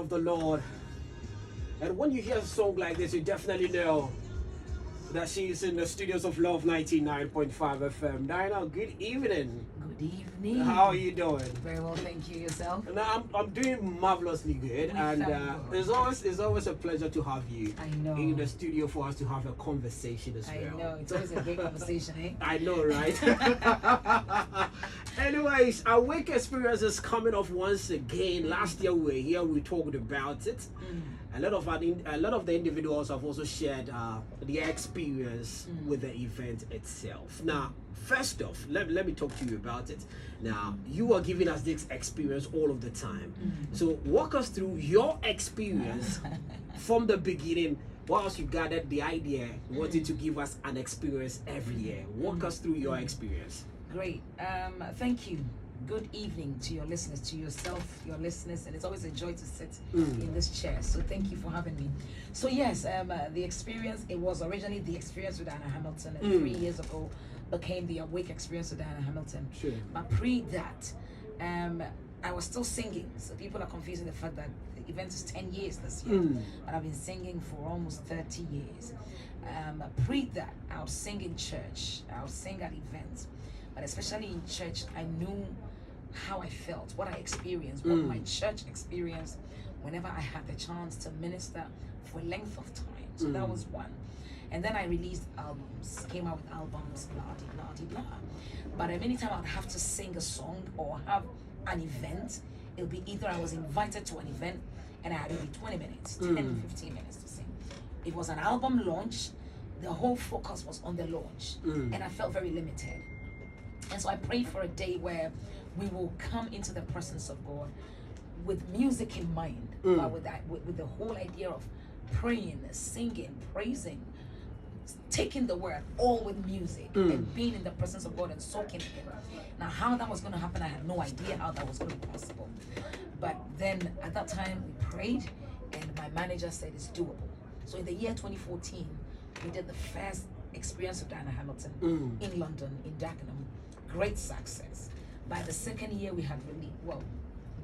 of the Lord. And when you hear a song like this, you definitely know that she's in the studios of Love 99.5 FM. Diana, good evening. Good evening. How are you doing? Very well, thank you. Yourself? Now, I'm doing marvelously good, and it's always a pleasure to have you in the studio for us to have a conversation as well. I know, it's always a great conversation, eh? I know, right? Anyways, our work experience is coming off once again. Last year we were here, we talked about it. A lot of the individuals have also shared their experience with the event itself. Now, first off, let me talk to you about it. Now, you are giving us this experience all of the time. So walk us through your experience from the beginning. Whilst you gathered the idea, wanted to give us an experience every year. Walk us through your experience. Great. Thank you. Good evening to your listeners, to yourself, your listeners, and it's always a joy to sit in this chair. So thank you for having me. So yes, the experience, it was originally the experience with Diana Hamilton, and 3 years ago became the Awake experience with Diana Hamilton. Sure. But pre that, I was still singing. So people are confusing the fact that the event is 10 years this year, but I've been singing for almost 30 years. Pre that, I would sing in church, I would sing at events, but especially in church, I knew how I felt, what I experienced, what my church experienced whenever I had the chance to minister for a length of time. So that was one. And then I released albums, came out with albums, blah, blah, blah, blah. But anytime I'd have to sing a song or have an event, it'll be either I was invited to an event and I had maybe 20 minutes, 10 to 15 minutes to sing. It was an album launch, the whole focus was on the launch, and I felt very limited. And so I prayed for a day where we will come into the presence of God with music in mind, but with the whole idea of praying, singing, praising, taking the word, all with music, and being in the presence of God and soaking it in. Now, how that was going to happen, I had no idea how that was going to be possible. But then at that time, we prayed, and my manager said it's doable. So in the year 2014, we did the first experience of Diana Hamilton in London, in Dagenham. Great success. By the second year, we had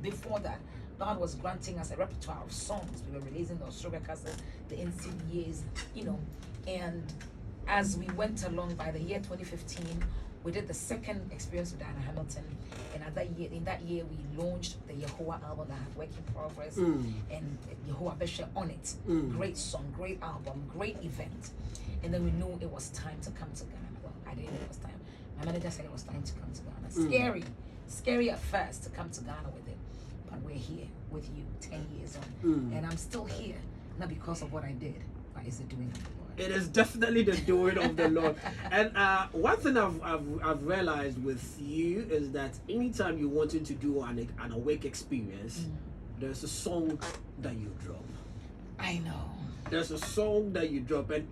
before that, God was granting us a repertoire of songs. We were releasing the Australia Castle, the 18years, and as we went along, by the year 2015, we did the second experience with Diana Hamilton, and in that year, we launched the Yehovah album that had Work in Progress and Yehovah Beshe on it. Great song, great album, great event. And then we knew it was time to come to Ghana. Well, I didn't know it was time. My manager said it was time to come to Ghana. Scary at first to come to Ghana with it, but we're here with you 10 years on, and I'm still here, not because of what I did, but it's the doing of the Lord. It is definitely the doing of the Lord. And one thing I've realized with you is that anytime you wanted to do an awake experience, there's a song that you drop. I know. There's a song that you drop, and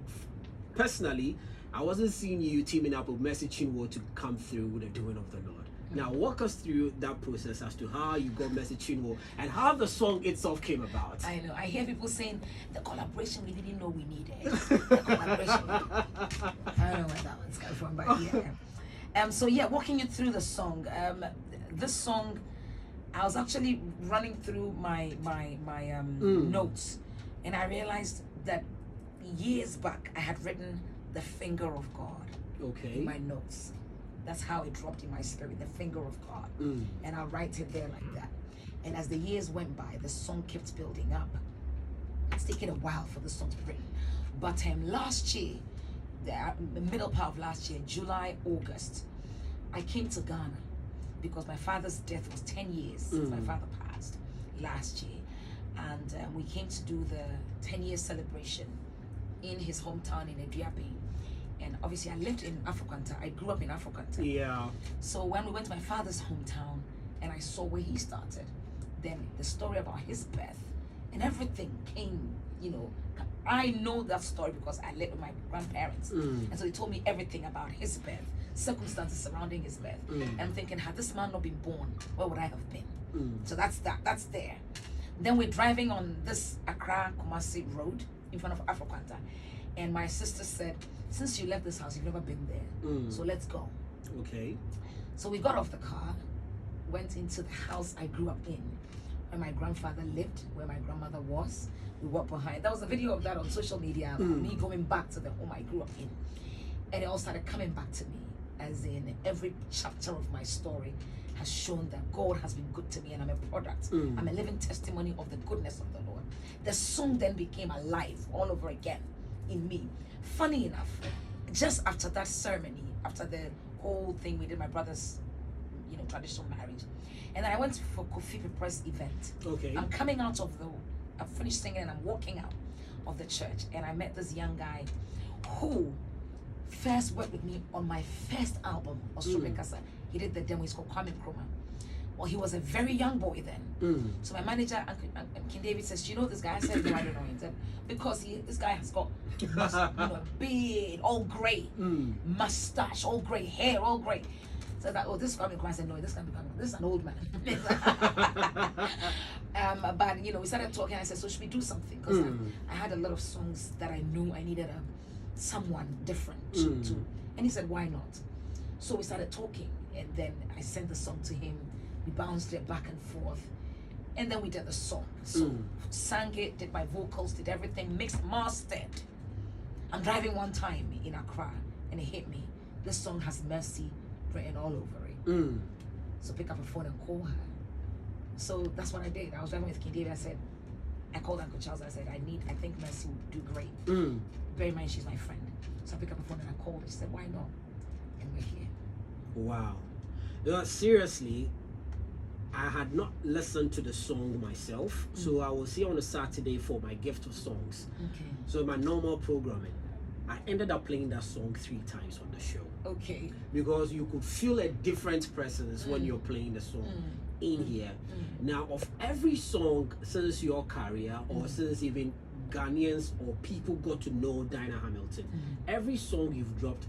personally, I wasn't seeing you teaming up with Mercy Chinwo to come through with the doing of the Lord. Now, walk us through that process as to how you got Mercy Chinwo and how the song itself came about. I know. I hear people saying the collaboration we didn't know we needed. The collaboration. I don't know where that one's coming from, but yeah. So yeah, walking you through the song. This song, I was actually running through my notes, and I realized that years back I had written the finger of God in my notes. That's how it dropped in my spirit, the finger of God. And I'll write it there like that. And as the years went by, the song kept building up. It's taken a while for the song to be written. But last year, the middle part of last year, July, August, I came to Ghana because my father's death was 10 years since my father passed last year. And we came to do the 10-year celebration in his hometown in Ediabe. And obviously I lived in Africanta. I grew up in Africanta. Yeah. So when we went to my father's hometown and I saw where he started, then the story about his birth and everything came, I know that story because I lived with my grandparents. And so they told me everything about his birth, circumstances surrounding his birth. And I'm thinking, had this man not been born, where would I have been? So that's there. Then we're driving on this Accra Kumasi road in front of Africanta. And my sister said, since you left this house, you've never been there. So let's go. Okay. So we got off the car, went into the house I grew up in. where my grandfather lived, where my grandmother was. We walked behind. There was a video of that on social media, me going back to the home I grew up in. And it all started coming back to me, as in every chapter of my story has shown that God has been good to me, and I'm a product. I'm a living testimony of the goodness of the Lord. The song then became alive all over again in me. Funny enough, just after that ceremony, after the whole thing we did, my brother's, traditional marriage, and then I went for Kofi Press event. Okay. I'm coming out of I finished singing and I'm walking out of the church, and I met this young guy who first worked with me on my first album, Asare Bediako. He did the demo. He's called Kwame Nkrumah. Well, he was a very young boy then. So my manager, King David, says, "You know this guy?" I said, "No, I don't know him." Said, because this guy has got, beard, all grey, mustache, all grey, hair, all grey. So that, this is Kwame Nkrumah. I said, "No, this can't be Kwame. This is an old man." But we started talking. I said, "So should we do something?" Because I had a lot of songs that I knew I needed someone different to. And he said, "Why not?" So we started talking, and then I sent the song to him. We bounced it back and forth, and then we did the song. So sang it, did my vocals, did everything, mixed, mastered. I'm driving one time in Accra, and it hit me. This song has mercy written all over it. So pick up a phone and call her. So that's what I did. I was driving with King David. I called Uncle Charles. I said, I think Mercy will do great. Bear in mind, she's my friend. So I picked up the phone and I called her. She said, "Why not?" And we're here. Wow. Seriously, I had not listened to the song myself. So I was here on a Saturday for my gift of songs. Okay. So my normal programming, I ended up playing that song 3 times on the show. Okay. Because you could feel a different presence when you're playing the song in here. Now, of every song since your career, or since even Ghanaians or people got to know Dinah Hamilton, every song you've dropped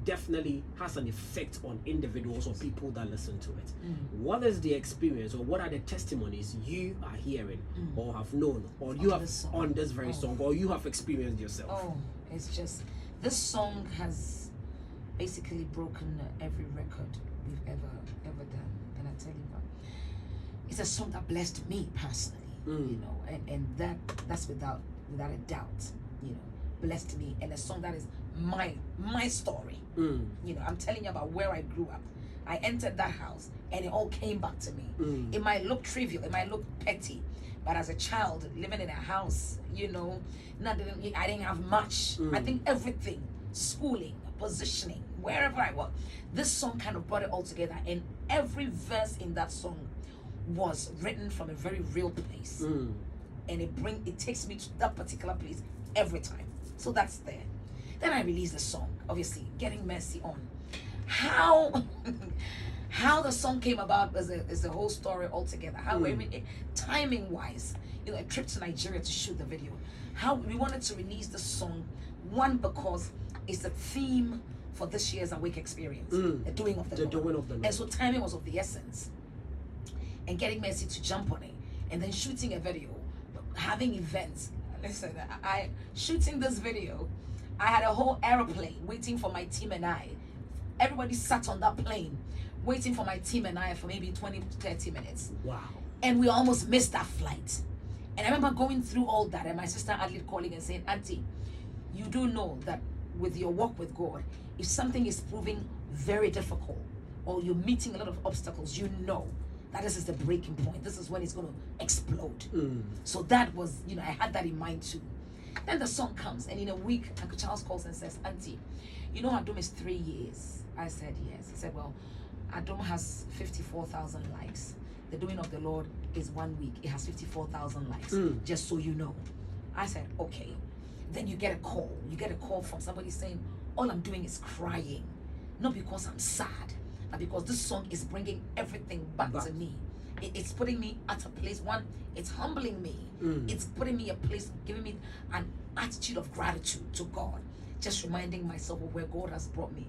definitely has an effect on individuals or people that listen to it. What is the experience, or what are the testimonies you are hearing or have known, or you have on this very song, or you have experienced yourself? Oh, it's just, this song has basically broken every record we've ever done. And I tell you what, it's a song that blessed me personally, and that's without a doubt, blessed me, and a song that is my story. I'm telling you about where I grew up. I entered that house and it all came back to me. It might look trivial, it might look petty, but as a child living in a house, I didn't have much. I think everything, schooling, positioning, wherever I was, this song kind of brought it all together, and every verse in that song was written from a very real place, and it takes me to that particular place every time. So that's there. Then I released the song, obviously getting Mercy on. How the song came about is the whole story altogether. How timing wise, a trip to Nigeria to shoot the video. How we wanted to release the song, one, because it's the theme for this year's Awake experience, the doing of the Lord. And so timing was of the essence. And getting Mercy to jump on it, and then shooting a video, having events. Listen, shooting this video, I had a whole aeroplane waiting for my team and I. Everybody sat on that plane waiting for my team and I for maybe 20 to 30 minutes. Wow. And we almost missed that flight. And I remember going through all that, and my sister Adelaide calling and saying, "Auntie, you do know that with your walk with God, if something is proving very difficult, or you're meeting a lot of obstacles, that this is the breaking point. This is when it's going to explode." So that was, I had that in mind too. Then the song comes, and in a week, Uncle Charles calls and says, "Auntie, Adom is 3 years." I said, "Yes." He said, "Well, Adom has 54,000 likes. The Doing of the Lord is 1 week. It has 54,000 likes, just so you know." I said, "Okay." Then you get a call. You get a call from somebody saying, "All I'm doing is crying. Not because I'm sad, but because this song is bringing everything back to me. It's putting me at a place, one, it's humbling me. It's putting me a place, giving me an attitude of gratitude to God. Just reminding myself of where God has brought me."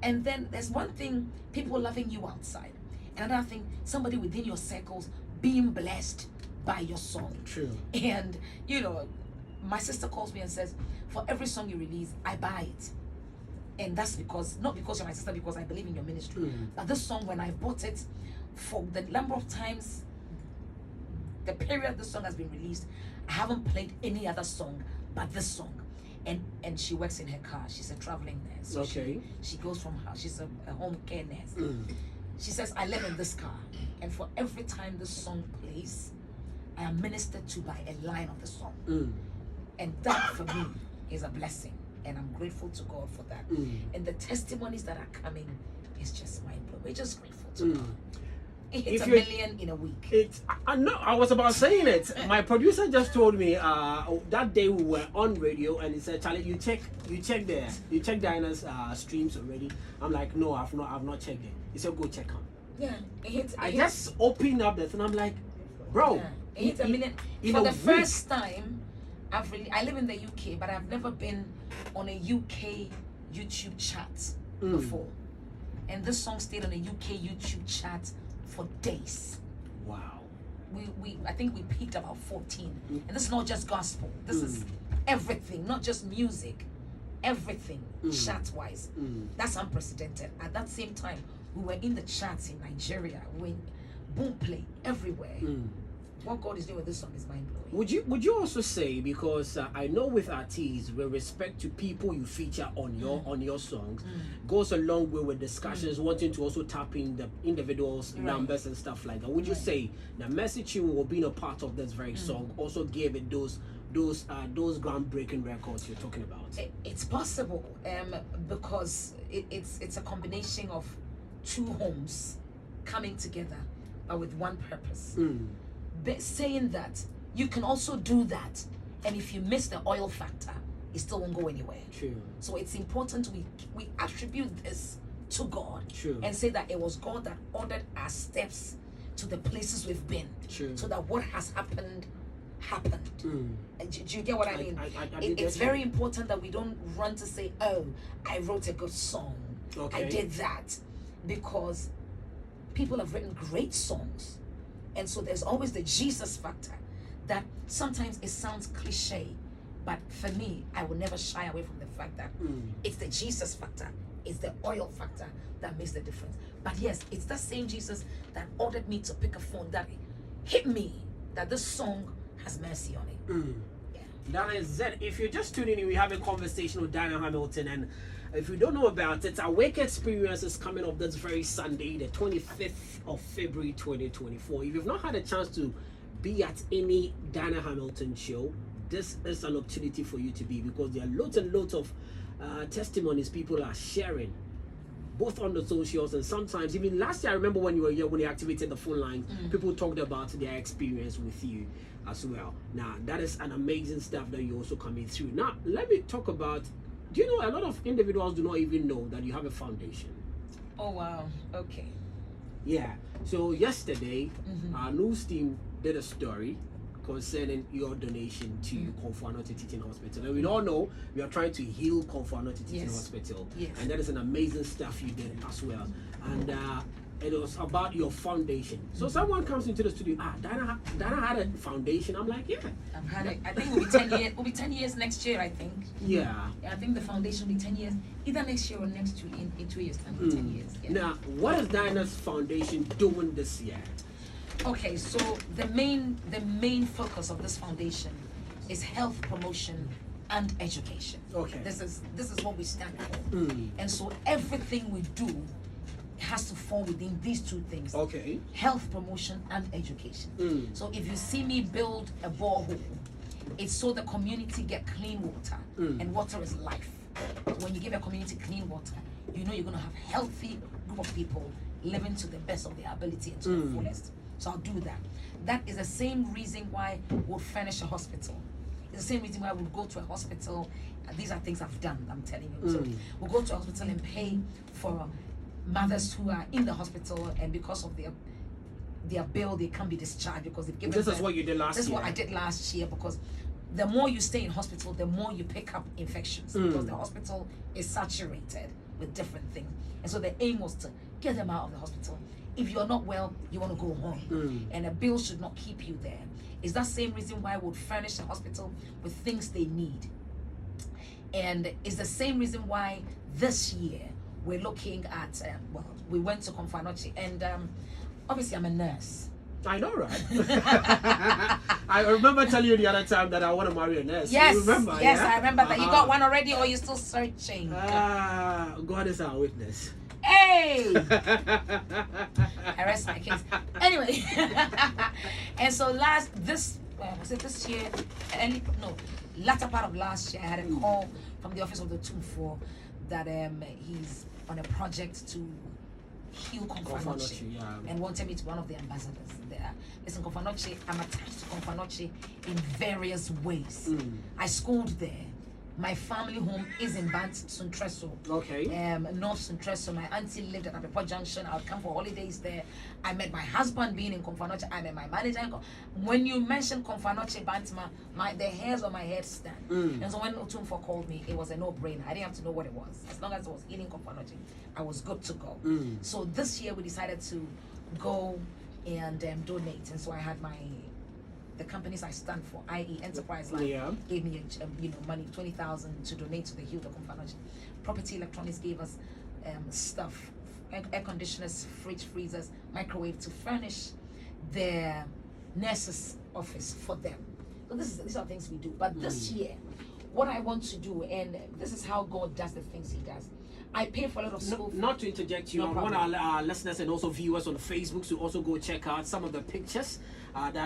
And then there's one thing, people loving you outside. Another thing, somebody within your circles being blessed by your song. True. And, my sister calls me and says, "For every song you release, I buy it." And that's not because you're my sister, because I believe in your ministry. But this song, when I bought it, for the number of times the period this song has been released, I haven't played any other song but this song. And she works in her car. She's a traveling nurse. So Okay. she goes from her, she's a home care nurse. She says, I live in this car. And for every time this song plays, I am ministered to by a line of the song. And that for me is a blessing. And I'm grateful to God for that. And the testimonies that are coming is just mind-blowing. We're just grateful to God. It hits a million in a week. I was about saying it. My producer just told me that day we were on radio, and he said, "Charlie, you check Diana's streams already." I'm like, "No, I've not checked it." He said, "Go check them." Yeah, it hits. I just opened up the thing. I'm like, "Bro, it hits a million." For the first time, I live in the UK, but I've never been on a UK YouTube chat before, and this song stayed on a UK YouTube chat for days. Wow. I think we peaked about 14. And this is not just gospel. This is everything, not just music. Everything, chat-wise. That's unprecedented. At that same time, we were in the charts in Nigeria. When boom play everywhere. What God is doing with this song is mind-blowing. Would you also say, because I know with artists, with respect to people you feature on your songs, goes a long way with discussions, wanting to also tap in the individuals' numbers and stuff like that. Would you say the messaging or being a part of this very song also gave it those groundbreaking records you're talking about? It's possible, because it's a combination of two homes coming together, but with one purpose. But saying that you can also do that, and if you miss the oil factor, it still won't go anywhere. True. So it's important we attribute this to God. True. And say that it was God that ordered our steps to the places we've been. True. So that what has happened. Do you get what I mean? It's I very important that we don't run to say, "Oh, I wrote a good song. Okay. I did that," because people have written great songs. And so there's always the Jesus factor that sometimes it sounds cliche, but for me, I will never shy away from the fact that it's the Jesus factor, it's the oil factor that makes the difference. But yes, it's that same Jesus that ordered me to pick a phone, that hit me that this song has mercy on it. Yeah. That is it. If you're just tuning in, we have a conversation with Diana Hamilton, and if you don't know about it, Awake Experience is coming up this very Sunday, the 25th of February 2024. If you've not had a chance to be at any Diana Hamilton show, this is an opportunity for you to be, because there are loads and loads of testimonies people are sharing, both on the socials, and sometimes even last year, I remember when you were here, when you activated the phone line, people talked about their experience with you as well. Now, that is an amazing stuff that you're also coming through. Now, let me talk about, do you know a lot of individuals do not even know that you have a foundation? Oh, wow. Okay. Yeah. So yesterday, our news team did a story concerning your donation to Kwadwo Teaching Hospital. And we all know we are trying to heal Kwadwo Teaching Hospital. Yes. And that is an amazing stuff you did as well. And it was about your foundation. So someone comes into the studio, Diana had a foundation. I'm like, yeah. I've had it. I think it'll be 10 years. It'll be 10 years next year, I think. Yeah. I think the foundation will be 10 years. Either next year or next year, in 2 years' time, 10 years. Yeah. Now, what is Diana's foundation doing this year? Okay, so the main focus of this foundation is health promotion and education. Okay. This is what we stand for. And so everything we do has to fall within these two things. Okay. Health promotion and education. So if you see me build a borehole, it's so the community get clean water, and water is life. When you give a community clean water, you know you're going to have healthy group of people living to the best of their ability and to the fullest. So I'll do that. That is the same reason why we'll furnish a hospital. It's the same reason why we'll go to a hospital. These are things I've done, I'm telling you. So we'll go to a hospital and pay for mothers who are in the hospital, and because of their bill, they can't be discharged because they've given This is what you did last year. This is what I did last year, because the more you stay in hospital, the more you pick up infections, because the hospital is saturated with different things. And so the aim was to get them out of the hospital. If you're not well, you want to go home. And a bill should not keep you there. It's that same reason why we would furnish the hospital with things they need. And it's the same reason why this year we're looking at, we went to Kwadwo, and obviously I'm a nurse. I know, right? I remember telling you the other time that I want to marry a nurse. Yes, You remember? yes, Yeah? I remember that. You got one already, or you're still searching? God is our witness. Hey! I rest my case. Anyway, and so was it this year? Latter part of last year, I had a call from the office of the 2-4 that he's on a project to heal Confanoche, and wanted me to be one of the ambassadors there. Listen, Confanoche, I'm attached to Confanoche in various ways. I schooled there. My family home is in Bant Suntreso. Okay. North Suntreso. My auntie lived at Apepo Junction. I would come for holidays there. I met my husband being in Confanoche. I met my manager. When you mention Confanoche Bantma, the hairs on my head stand. And so when Otumfo called me, it was a no-brainer. I didn't have to know what it was. As long as it was healing Confanoche, I was good to go. So this year we decided to go and donate. And so I had the companies I stand for, i.e. Enterprise Line, gave me money, 20,000 to donate to the Heal the Confanoche. Property Electronics gave us stuff, air conditioners, fridge, freezers, microwave to furnish their nurses' office for them. So these are things we do. But this year, what I want to do, and this is how God does the things He does. I pay for a lot of school. Not to interject you, I want our listeners and also viewers on Facebook to also go check out some of the pictures that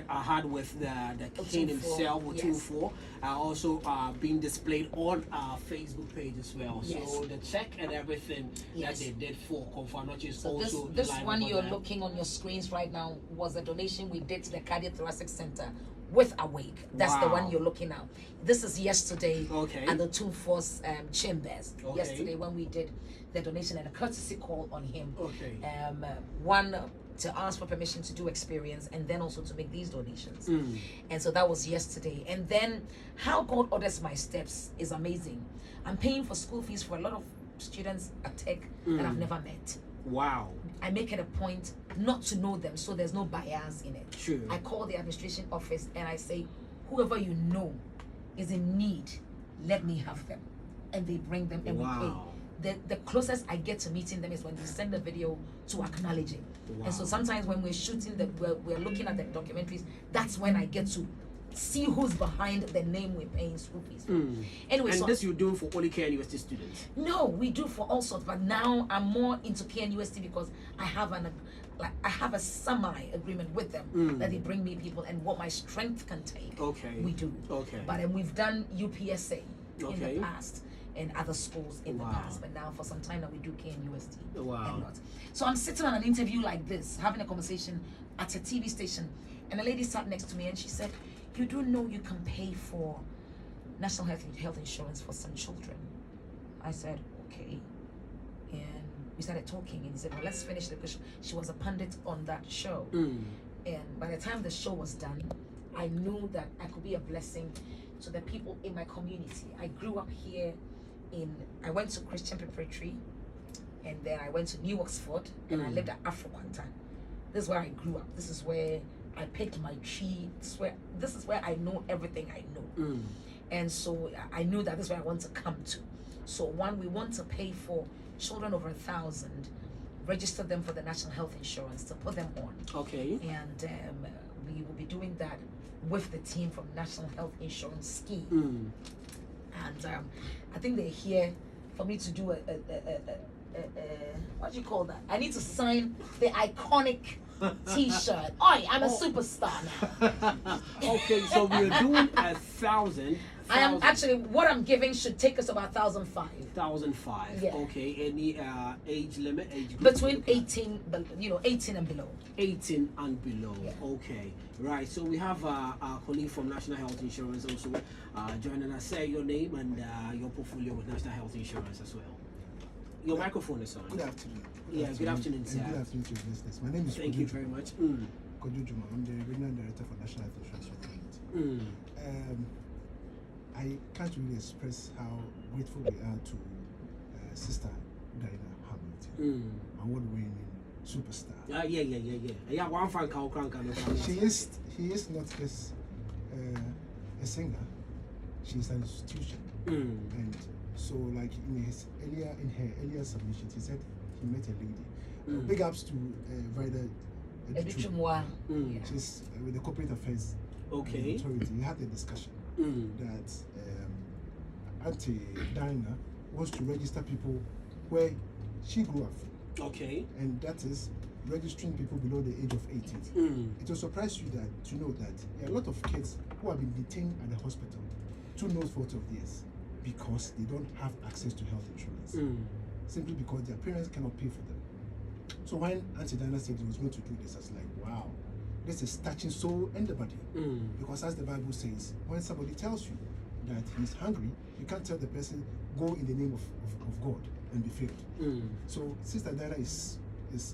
I had with the king himself, Otumfo, also being displayed on our Facebook page as well. Yes. So the check and everything that they did for Confanoche is so also this one you're looking on your screens right now was a donation we did to the Cardiothoracic Center with Awake. That's the one you're looking at. This is yesterday at the 2-4's chambers. Yesterday when we did the donation and a courtesy call on him. One to ask for permission to do experience and then also to make these donations. And so that was yesterday. And then how God orders my steps is amazing. I'm paying for school fees for a lot of students at Tech that I've never met. Wow. I make it a point not to know them, so there's no bias in it. True. I call the administration office and I say, whoever you know is in need, let me have them. And they bring them and we pay. The closest I get to meeting them is when we send the video to acknowledging. And so sometimes when we're shooting, we're looking at the documentaries, that's when I get to see who's behind the name we're paying school fees for. Anyway, and this you do for only KNUST students? No, we do for all sorts, but now I'm more into KNUST because I have a semi agreement with them that they bring me people and what my strength can take. We do. But we've done UPSA in the past and other schools in the past, but now for some time now we do KNUST and not. So I'm sitting on an interview like this, having a conversation at a TV station, and a lady sat next to me and she said, "You do know you can pay for national health insurance for some children?" I said, "Okay." And we started talking and he said, "Well, let's finish the question." She was a pundit on that show. And by the time the show was done, I knew that I could be a blessing to the people in my community. I grew up here I went to Christian Preparatory, and then I went to New Oxford, and I lived at Afroquanta. This is where I grew up. This is where I picked my tree. This is where I know everything I know. And so I knew that this is where I want to come to. So we want to pay for children over 1,000, register them for the national health insurance to put them on. And we will be doing that with the team from National Health Insurance Scheme. And I think they're here for me to do what do you call that? I need to sign the iconic T-shirt. I'm a superstar now. So we're doing 1,000. I am actually, what I'm giving should take us about 1,005. 1,005. Any age limit? Age group? Between 18 and below. 18 and below. Right. So we have our colleague from National Health Insurance also joining us. Say your name and your portfolio with National Health Insurance as well. Your microphone is on. Good afternoon. Good afternoon, sir. Good afternoon to your listeners. My name is Thank you very much. Kwadwo Dwomoh. I'm the Regional Director for National Health Insurance. I can't really express how grateful we are to Sister Diana Hamilton, award-winning superstar. Yeah, one fan can. She is not just a singer; she's an institution. And so, like in her earlier submission, he said he met a lady. Big ups to Vida Ebichumwa. She's with the corporate affairs Okay. authority. We had a discussion that Auntie Diana wants to register people where she grew up, Okay. and that is registering people below the age of 18. It will surprise you to know that there are a lot of kids who have been detained at the hospital to no fault of theirs because they don't have access to health insurance, simply because their parents cannot pay for them. So when Auntie Diana said he was going to do this, I was like, wow, this is touching soul and the body. Because as the Bible says, when somebody tells you that he's hungry, you can't tell the person, go in the name of God and be filled. So Sister Diana is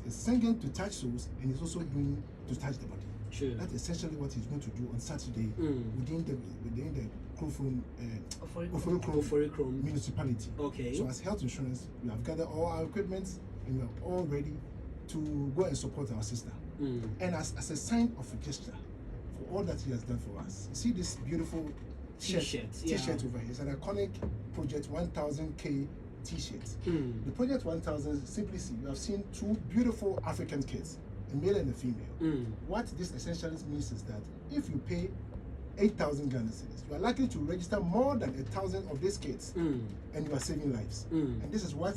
singing to touch souls and is also doing to touch the body. Sure. That's essentially what he's going to do on Saturday within the Krofon municipality. Okay. So as health insurance, we have gathered all our equipment and we are all ready to go and support our sister. And as a sign of a gesture for all that he has done for us, see this beautiful T-shirt over here. It's an iconic Project 1000K T-shirt. The Project 1000, simply see, you have seen two beautiful African kids, a male and a female. What this essentially means is that if you pay 8,000 Ghana cedis, you are likely to register more than 1,000 of these kids, and you are saving lives. And this is what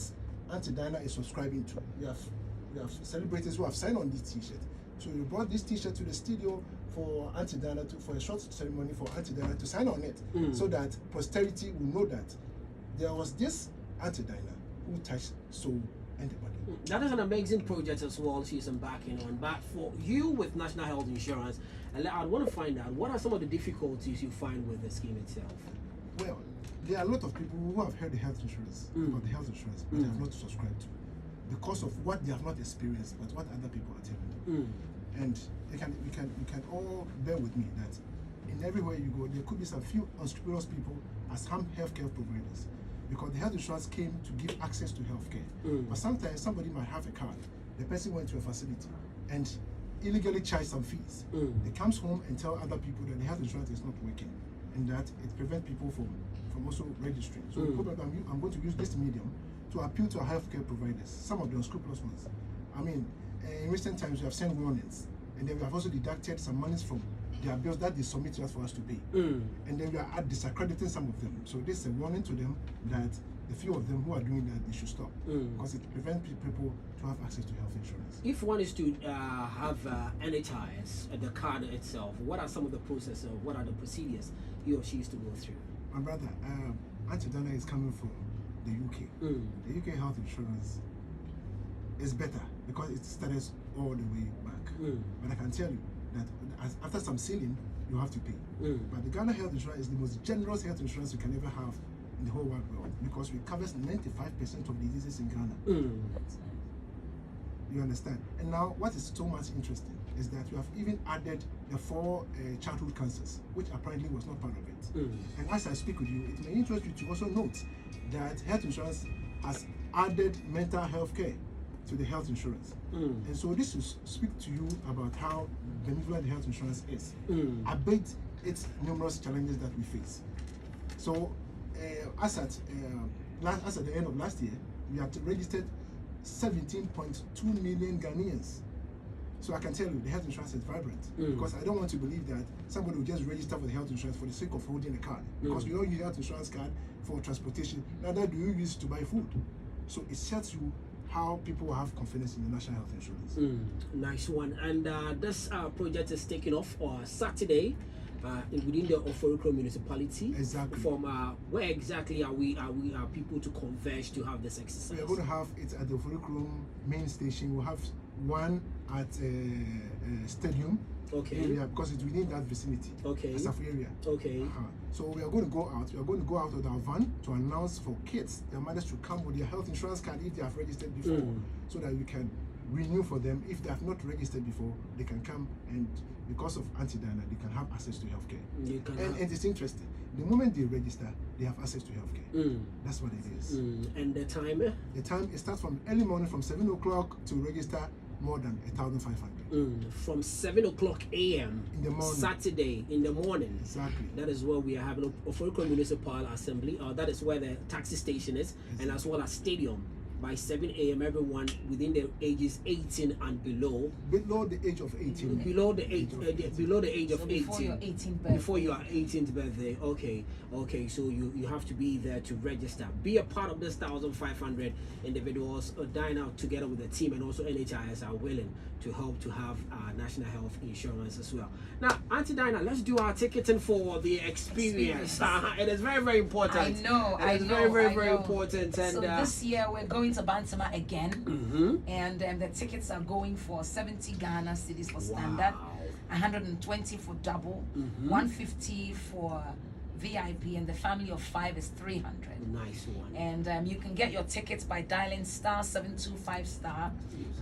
Auntie Diana is subscribing to. We have celebrities who have signed on this T-shirt. So we brought this T-shirt to the studio for Auntie Diana for a short ceremony for Auntie Diana to sign on it, so that posterity will know that there was this Auntie Diana who touched soul and the body. That is an amazing project as well she's embarking on. But for you with National Health Insurance, I want to find out, what are some of the difficulties you find with the scheme itself? Well, there are a lot of people who have heard the health insurance, about the health insurance, but they have not subscribed to, because of what they have not experienced, but what other people are telling them. And we can all bear with me that in everywhere you go, there could be some few unscrupulous people as healthcare providers, because the health insurance came to give access to healthcare. But sometimes somebody might have a card, the person went to a facility and illegally charged some fees. They comes home and tell other people that the health insurance is not working, and that it prevents people from also registering. So I'm going to use this medium to appeal to our healthcare providers, some of the unscrupulous ones. I mean, in recent times we have sent warnings, and then we have also deducted some monies from their bills that they submit to us for us to pay. And then we are discrediting some of them. So this is a warning to them that the few of them who are doing that, they should stop, because it prevents people to have access to health insurance. If one is to have NHIS, the card itself, what are some of the processes, what are the procedures he or she is to go through? My brother, Auntie Diana is coming from the UK. The UK health insurance is better because it started all the way back. But I can tell you that after some ceiling, you have to pay. But the Ghana health insurance is the most generous health insurance you can ever have in the whole wide world, because it covers 95% of diseases in Ghana. You understand? And now, what is so much interesting is that you have even added the 4 childhood cancers, which apparently was not part of it. And as I speak with you, it may interest you to also note that health insurance has added mental health care to the health insurance. And so this will speak to you about how benevolent the health insurance is, amid its numerous challenges that we face. So as at the end of last year, we had registered 17.2 million Ghanaians. So I can tell you the health insurance is vibrant, because I don't want to believe that somebody will just register for the health insurance for the sake of holding a card, because we don't use health insurance card for transportation, neither do you use it to buy food. So it tells you how people have confidence in the national health insurance. Nice one. And this project is taking off on Saturday within the Oforokro municipality. Exactly. From where exactly are people to converge to have this exercise? We are going to have it at the Oforokro main station. We'll have one at stadium area, because it's within that vicinity. Asafo area. So we are going to go out. We are going to go out with our van to announce for kids, their mothers, to come with their health insurance card if they have registered before, so that we can renew for them. If they have not registered before, they can come, and because of Auntie Diana, they can have access to healthcare. And it's interesting. The moment they register, they have access to healthcare. That's what it is. And the time? The time, it starts from early morning, from 7 o'clock to register more than 1,500. From 7 o'clock a.m. in the morning, Saturday in the morning. Exactly. That That is where we are having Oforokro Municipal Assembly. That is where the taxi station is, and as well as stadium by 7 a.m. Everyone within the ages 18 and below. Below the age of 18. Below the age of 18. Before your 18th birthday. Before your 18th birthday. Okay. So you have to be there to register. Be a part of this 1,500 individuals. Dinah together with the team and also NHIS are willing to help to have national health insurance as well. Now, Auntie Dinah, let's do our ticketing for the experience. It is very, very important. I know. It is very important. And so this year we're going to Bantama again, and the tickets are going for 70 Ghana cedis for standard, 120 for double, 150 for VIP, and the family of 5 is 300. Nice one. And you can get your tickets by dialing *725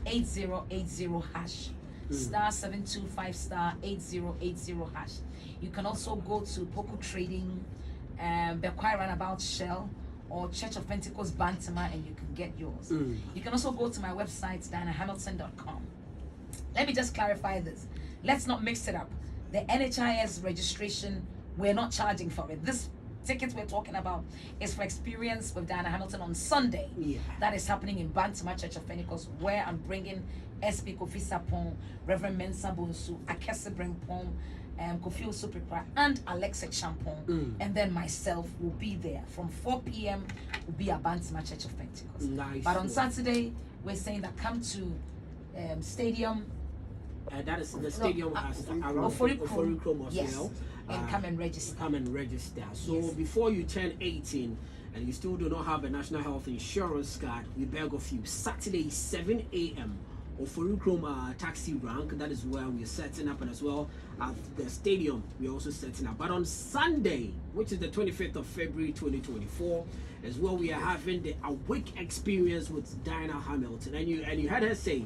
*8080 hash. *725 *8080 hash. You can also go to Poku Trading, Bekwai Runabout Shell, or Church of Pentecost Bantama, and you can get yours. You can also go to my website, DinahHamilton.com. Let me just clarify this. Let's not mix it up. The NHIS registration, we're not charging for it. This ticket we're talking about is for experience with Dinah Hamilton on Sunday. That is happening in Bantama Church of Pentecost, where I'm bringing SP Kofi Sapon, Reverend Mensa Bonsu, Akese Brempong, Kofi Osopipra, and Alexa Champon, and then myself will be there from 4 p.m. will be at Bantama Church of Pentecost. Nice. But on Saturday, we're saying that come to stadium. That is the stadium has around Ofori as well. And come and register. So before you turn 18 and you still do not have a national health insurance card, we beg of you, Saturday 7 a.m. Ofori taxi rank, that is where we are setting up, and as well at the stadium we are also setting up. But on Sunday, which is the 25th of February 2024, is where we are having the awake experience with Dinah Hamilton. And you heard her say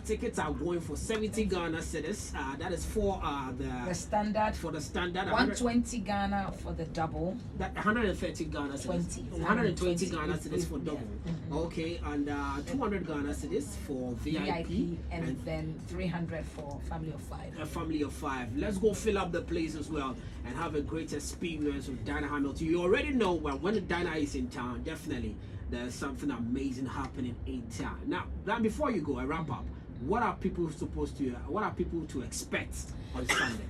tickets are going for 70 Ghana cedis. That is for the standard. For the standard, 120 Ghana for the double. That 130 Ghana cedis. 120 Ghana cedis for double. Okay, and 200 Ghana cedis for VIP, and then 300 for family of 5. A family of 5. Let's go fill up the place as well and have a great experience with Dinah Hamilton. You already know when Dinah is in town, definitely there's something amazing happening in town. Now, before you go, I wrap up. What are people to expect on Sunday?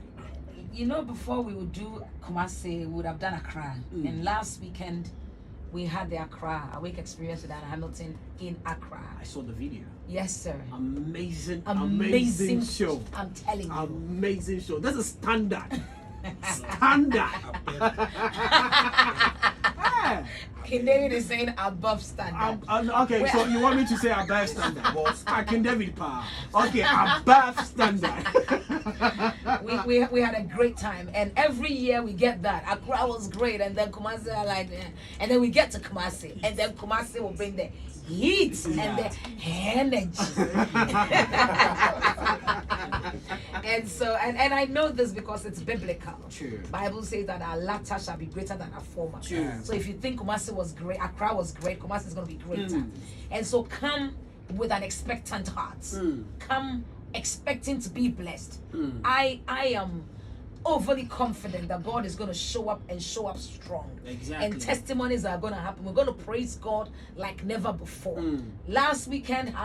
You know, before we would do Kumasi, we would have done Accra. And last weekend, we had the Accra Awake Experience with Dinah Hamilton in Accra. I saw the video. Yes, sir. Amazing show. I'm telling you. Amazing show. This is standard. Standard. King David is saying above standard. Okay, so you want me to say above standard? Well, King David power. Okay, above standard. we had a great time, and every year we get that. Accra was great, and then Kumasi are like, and then we get to Kumasi, and then Kumasi will bring the heat and the energy. And so, and I know this because it's biblical. True. Bible says that our latter shall be greater than our former. True. So if you think Kumasi was great, Accra was great, Kumasi is going to be greater. And so come with an expectant heart. Come expecting to be blessed. I am overly confident that God is going to show up and show up strong. Exactly. And testimonies are going to happen. We're going to praise God like never before. Last weekend,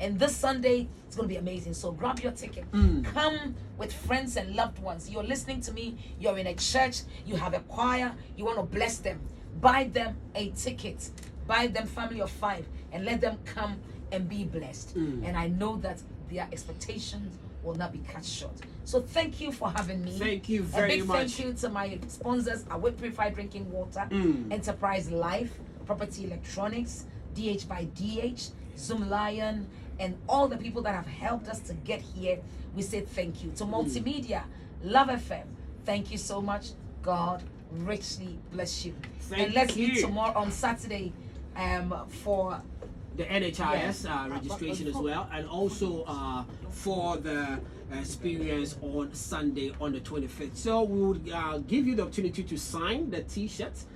and this Sunday, it's going to be amazing. So grab your ticket. Come with friends and loved ones. You're listening to me. You're in a church. You have a choir. You want to bless them. Buy them a ticket. Buy them family of 5 and let them come and be blessed. And I know that their expectations will not be cut short. So thank you for having me. Thank you very much. A big thank you to my sponsors, Awake Purified Drinking Water, Enterprise Life, Property Electronics, DH by DH, Zoom Lion, and all the people that have helped us to get here. We say thank you. To Multimedia, Love FM, thank you so much. God richly bless you. And let's meet tomorrow on Saturday for the NHIS registration as well, and also for the experience on Sunday on the 25th. So we would give you the opportunity to sign the t-shirts.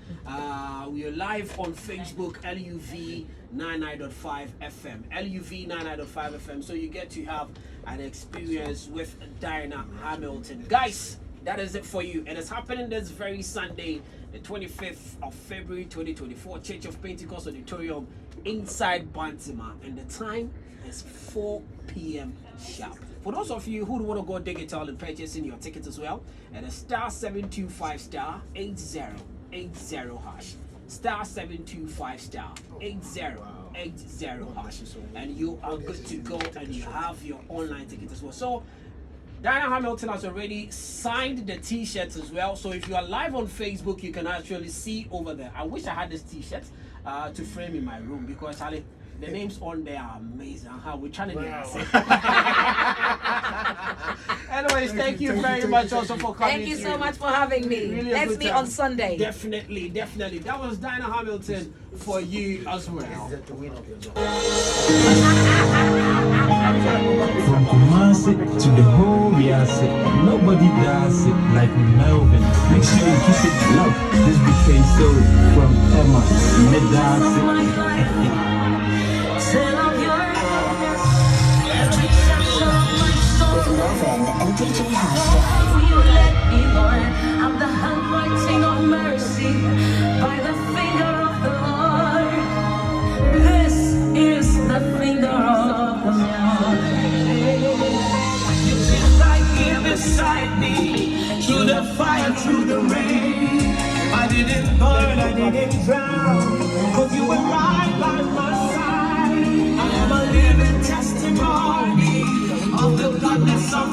We are live on Facebook, LUV 99.5 FM, LUV 99.5 FM. So you get to have an experience with Dinah Hamilton. Guys, that is it for you, and it's happening this very Sunday, the 25th of February 2024, Church of Pentecost Auditorium inside Bantima, and the time is 4 p.m. sharp. For those of you who want to go digital and purchasing your tickets as well, and a star 725 star 8080 hash, star 725 star 8080 hash, and you are good to go, and you have your online ticket as well. So Diana Hamilton has already signed the t-shirts as well. So if you are live on Facebook, you can actually see over there. I wish I had this t-shirt to frame in my room, because Charlie, the names on there are amazing. We're trying to get it. Anyways, thank you very much also for coming. Thank you so much for having me. Really Let's meet on Sunday. Definitely. That was Diana Hamilton for you as well. From Kumasi to the whole Riasi, nobody does it like Melvin. Make sure you kiss it love. This became so from Emma. Medasi. You let me born. I'm the handwriting of mercy by the finger of the Lord. This is the finger of the Lord. It's like here beside me, through the fire, through the rain. I didn't burn, I didn't drown, 'cause you were right by my side. I am a living testimony of the goodness of